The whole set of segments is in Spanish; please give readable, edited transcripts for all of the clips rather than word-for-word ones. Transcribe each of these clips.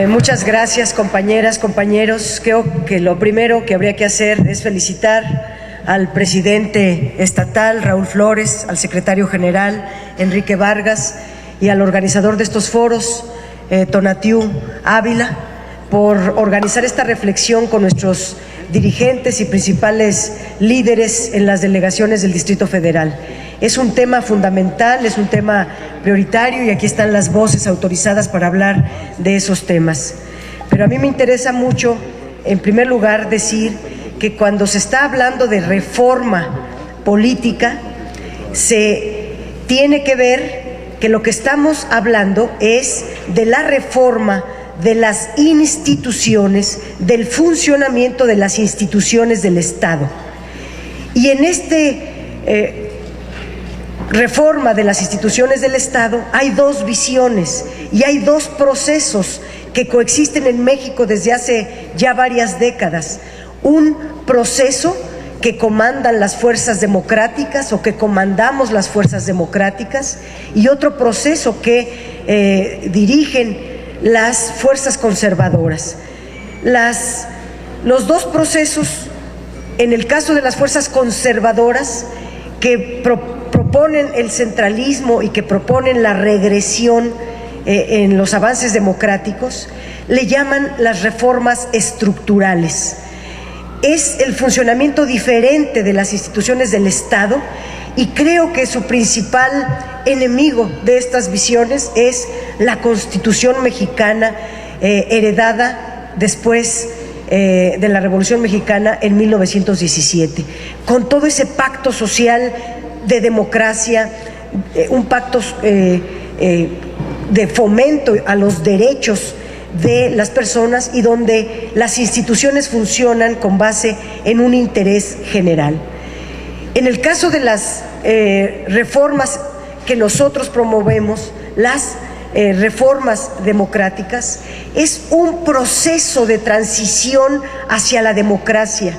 Muchas gracias, compañeras, compañeros. Creo que lo primero que habría que hacer es felicitar al presidente estatal, Raúl Flores, al secretario general, Enrique Vargas, y al organizador de estos foros, Tonatiuh Ávila, por organizar esta reflexión con nuestros dirigentes y principales líderes en las delegaciones del Distrito Federal. Es un tema fundamental, es un tema prioritario y aquí están las voces autorizadas para hablar de esos temas. Pero a mí me interesa mucho, en primer lugar, decir que cuando se está hablando de reforma política, se tiene que ver que lo que estamos hablando es de la reforma de las instituciones, del funcionamiento de las instituciones del Estado. Y en reforma de las instituciones del Estado hay dos visiones y hay dos procesos que coexisten en México desde hace ya varias décadas. Un proceso que comandan las fuerzas democráticas o que comandamos las fuerzas democráticas y otro proceso que dirigen las fuerzas conservadoras. Los dos procesos, en el caso de las fuerzas conservadoras, que proponen el centralismo y que proponen la regresión en los avances democráticos, le llaman las reformas estructurales. Es el funcionamiento diferente de las instituciones del Estado y creo que su principal enemigo de estas visiones es la Constitución mexicana heredada después de la Revolución Mexicana en 1917, con todo ese pacto social de democracia, un pacto de fomento a los derechos de las personas y donde las instituciones funcionan con base en un interés general. En el caso de las reformas que nosotros promovemos, las reformas democráticas, es un proceso de transición hacia la democracia.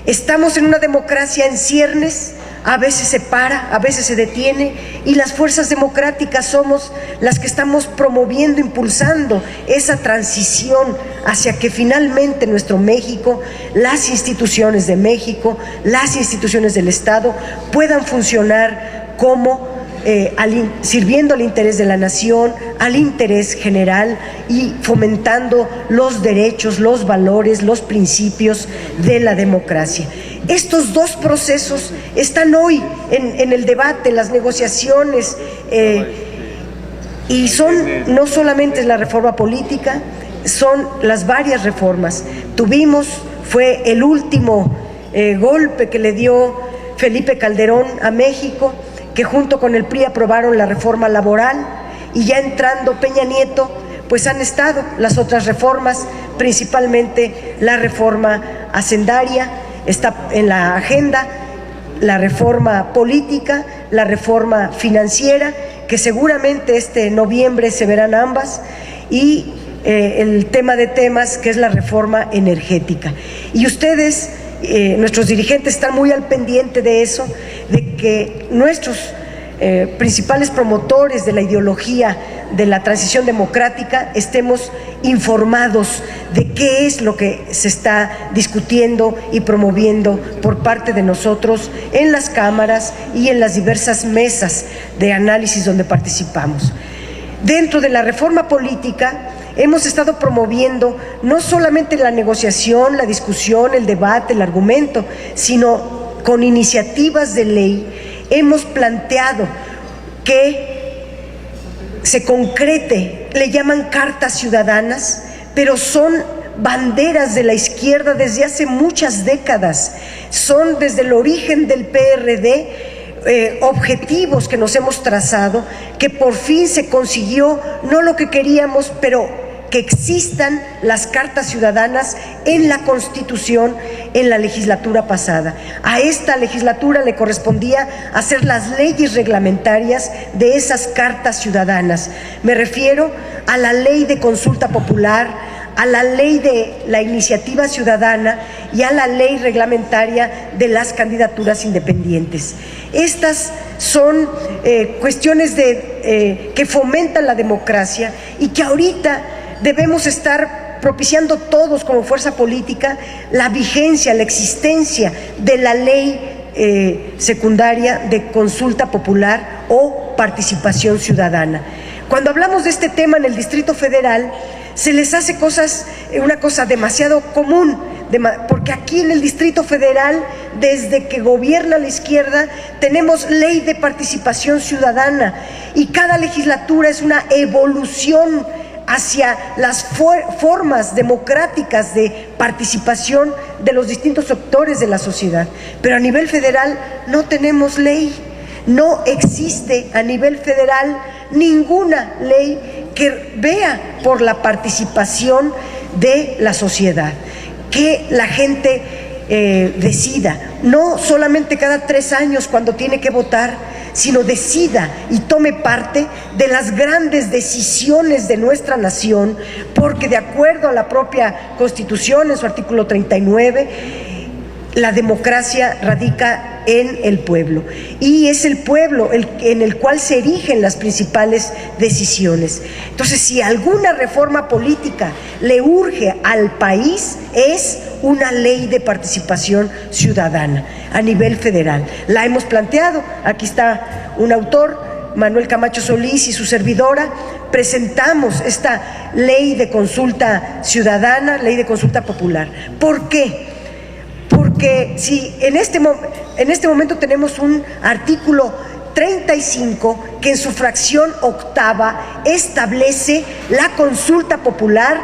Estamos en una democracia en ciernes, a veces se para, a veces se detiene, y las fuerzas democráticas somos las que estamos promoviendo, impulsando esa transición hacia que finalmente nuestro México, las instituciones de México, las instituciones del Estado puedan funcionar como sirviendo al interés de la nación, al interés general y fomentando los derechos, los valores, los principios de la democracia. Estos dos procesos están hoy en el debate, las negociaciones, y son no solamente la reforma política, son las varias reformas. Fue el último golpe que le dio Felipe Calderón a México, que junto con el PRI aprobaron la reforma laboral, y ya entrando Peña Nieto, pues han estado las otras reformas, principalmente la reforma hacendaria, está en la agenda, la reforma política, la reforma financiera, que seguramente este noviembre se verán ambas, y el tema de temas, que es la reforma energética. Y ustedes, nuestros dirigentes, están muy al pendiente de eso, de que nuestros principales promotores de la ideología de la transición democrática estemos informados de qué es lo que se está discutiendo y promoviendo por parte de nosotros en las cámaras y en las diversas mesas de análisis donde participamos. Dentro de la reforma política hemos estado promoviendo no solamente la negociación, la discusión, el debate, el argumento, sino con iniciativas de ley hemos planteado que se concrete, le llaman cartas ciudadanas, pero son banderas de la izquierda desde hace muchas décadas, son desde el origen del PRD, objetivos que nos hemos trazado, que por fin se consiguió, no lo que queríamos, pero que existan las cartas ciudadanas en la Constitución en la legislatura pasada. A esta legislatura le correspondía hacer las leyes reglamentarias de esas cartas ciudadanas. Me refiero a la ley de consulta popular, a la ley de la iniciativa ciudadana y a la ley reglamentaria de las candidaturas independientes. Estas son cuestiones que fomentan la democracia y que ahorita debemos estar propiciando todos como fuerza política la vigencia, la existencia de la ley secundaria de consulta popular o participación ciudadana. Cuando hablamos de este tema en el Distrito Federal, se les hace una cosa demasiado común, porque aquí en el Distrito Federal, desde que gobierna la izquierda, tenemos ley de participación ciudadana y cada legislatura es una evolución hacia las formas democráticas de participación de los distintos sectores de la sociedad. Pero a nivel federal no tenemos ley, no existe a nivel federal ninguna ley que vea por la participación de la sociedad, que la gente decida, no solamente cada 3 años cuando tiene que votar, sino decida y tome parte de las grandes decisiones de nuestra nación, porque de acuerdo a la propia Constitución, en su artículo 39, la democracia radica en el pueblo y es el pueblo en el cual se erigen las principales decisiones. Entonces, si alguna reforma política le urge al país, es una ley de participación ciudadana a nivel federal. La hemos planteado, aquí está un autor, Manuel Camacho Solís, y su servidora, presentamos esta ley de consulta ciudadana, ley de consulta popular. ¿Por qué? Porque si en este momento tenemos un artículo 35 que en su fracción octava establece la consulta popular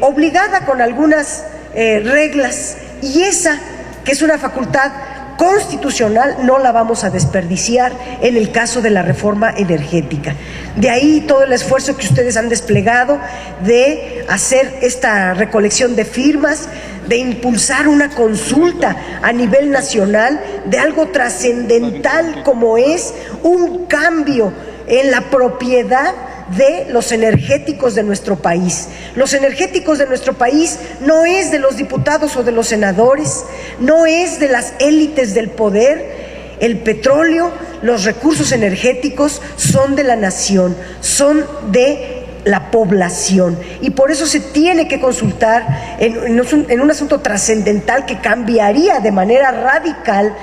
obligada con algunas reglas, y esa, que es una facultad constitucional, no la vamos a desperdiciar en el caso de la reforma energética. De ahí todo el esfuerzo que ustedes han desplegado de hacer esta recolección de firmas, de impulsar una consulta a nivel nacional de algo trascendental como es un cambio en la propiedad de los energéticos de nuestro país. Los energéticos de nuestro país no es de los diputados o de los senadores, no es de las élites del poder. El petróleo, los recursos energéticos son de la nación, son de la población, y por eso se tiene que consultar en un asunto trascendental que cambiaría de manera radical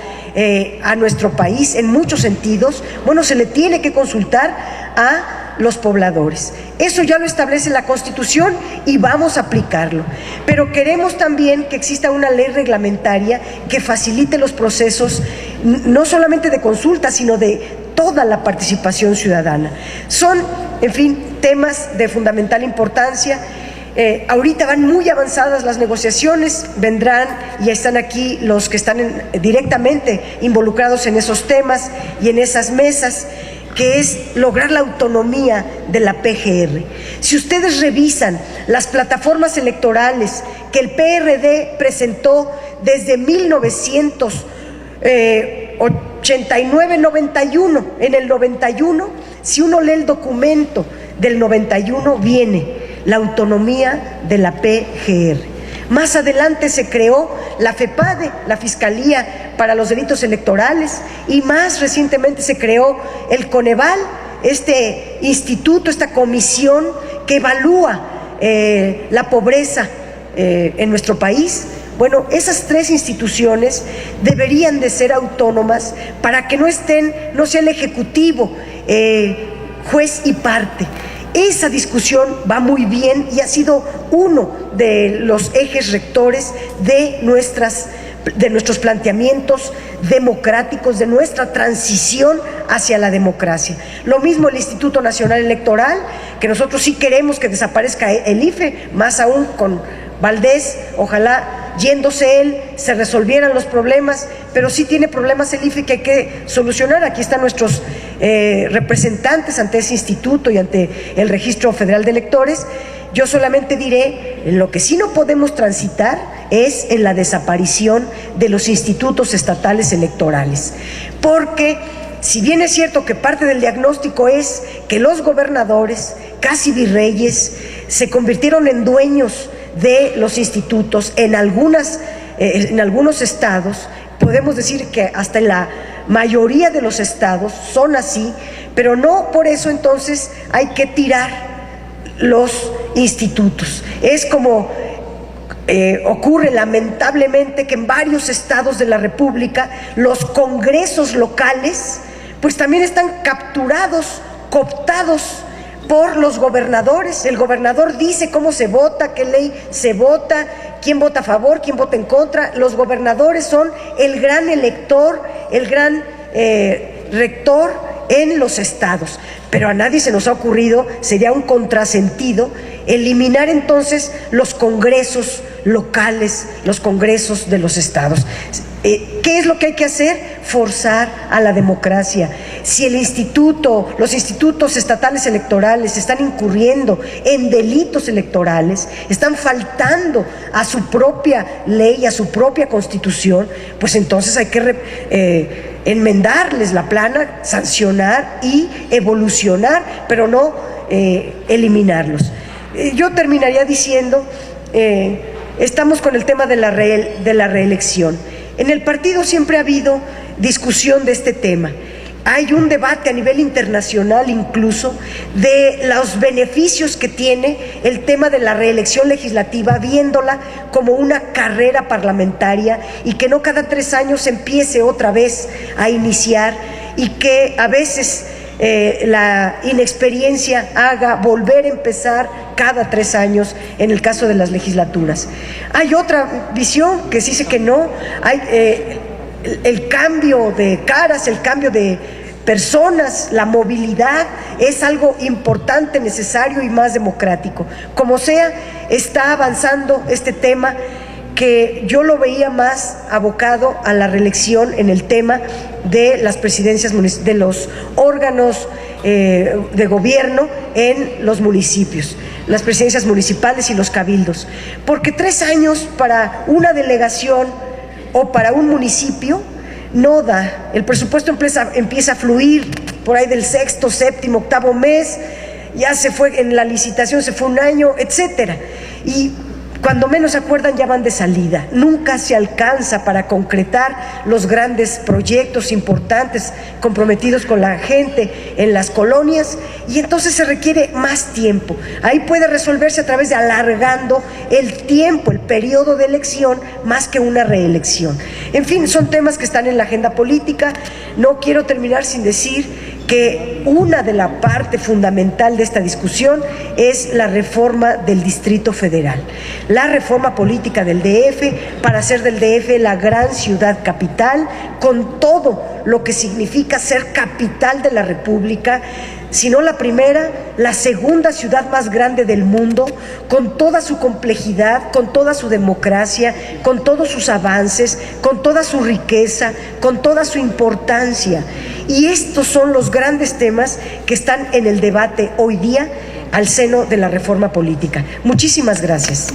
a nuestro país en muchos sentidos. Bueno, se le tiene que consultar a los pobladores. Eso ya lo establece la Constitución y vamos a aplicarlo. Pero queremos también que exista una ley reglamentaria que facilite los procesos, no solamente de consulta, sino de toda la participación ciudadana. Son, en fin, temas de fundamental importancia. Ahorita van muy avanzadas las negociaciones, vendrán y están aquí los que están directamente involucrados en esos temas y en esas mesas, que es lograr la autonomía de la PGR. Si ustedes revisan las plataformas electorales que el PRD presentó desde 1989-91, en el 91, si uno lee el documento del 91, viene la autonomía de la PGR. Más adelante se creó la FEPADE, la Fiscalía para los Delitos Electorales, y más recientemente se creó el Coneval, este instituto, esta comisión que evalúa la pobreza en nuestro país. Bueno, esas 3 instituciones deberían de ser autónomas para que no sea el Ejecutivo juez y parte. Esa discusión va muy bien y ha sido uno de los ejes rectores de nuestros planteamientos democráticos, de nuestra transición hacia la democracia. Lo mismo el Instituto Nacional Electoral, que nosotros sí queremos que desaparezca el IFE, más aún con Valdés, ojalá yéndose él se resolvieran los problemas, pero sí tiene problemas el IFE que hay que solucionar. Aquí están nuestros representantes ante ese instituto y ante el Registro Federal de Electores. Yo solamente diré, en lo que sí no podemos transitar es en la desaparición de los institutos estatales electorales, porque si bien es cierto que parte del diagnóstico es que los gobernadores, casi virreyes, se convirtieron en dueños de los institutos en algunos estados, podemos decir que hasta en la mayoría de los estados son así, pero no por eso entonces hay que tirar los institutos. Es como ocurre lamentablemente que en varios estados de la República los congresos locales pues también están capturados, cooptados por los gobernadores. El gobernador dice cómo se vota, qué ley se vota, quién vota a favor, quién vota en contra. Los gobernadores son el gran elector, el gran rector en los estados. Pero a nadie se nos ha ocurrido, sería un contrasentido, eliminar entonces los congresos locales, los congresos de los estados. ¿Qué es lo que hay que hacer? Forzar a la democracia. Si los institutos estatales electorales están incurriendo en delitos electorales, están faltando a su propia ley, a su propia constitución, pues entonces hay que enmendarles la plana, sancionar y evolucionar, pero no eliminarlos. Yo terminaría diciendo, estamos con el tema de la reelección. En el partido siempre ha habido discusión de este tema. Hay un debate a nivel internacional incluso de los beneficios que tiene el tema de la reelección legislativa, viéndola como una carrera parlamentaria y que no cada 3 años empiece otra vez a iniciar y que a veces la inexperiencia haga volver a empezar cada 3 años en el caso de las legislaturas. Hay otra visión que dice que no, hay el cambio de caras, el cambio de personas, la movilidad es algo importante, necesario y más democrático. Como sea, está avanzando este tema que yo lo veía más abocado a la reelección en el tema de las presidencias, de los órganos de gobierno en los municipios, las presidencias municipales y los cabildos. Porque 3 años para una delegación o para un municipio no da. El presupuesto empieza a fluir por ahí del 6º, 7º, 8º mes, ya se fue en la licitación, se fue 1 año, etcétera. Y cuando menos se acuerdan ya van de salida. Nunca se alcanza para concretar los grandes proyectos importantes comprometidos con la gente en las colonias y entonces se requiere más tiempo. Ahí puede resolverse a través de alargando el tiempo, el periodo de elección, más que una reelección. En fin, son temas que están en la agenda política. No quiero terminar sin decir que una de la parte fundamental de esta discusión es la reforma del Distrito Federal, la reforma política del DF para hacer del DF la gran ciudad capital, con todo lo que significa ser capital de la República, si no la primera, la segunda ciudad más grande del mundo, con toda su complejidad, con toda su democracia, con todos sus avances, con toda su riqueza, con toda su importancia. Y estos son los grandes temas que están en el debate hoy día al seno de la reforma política. Muchísimas gracias.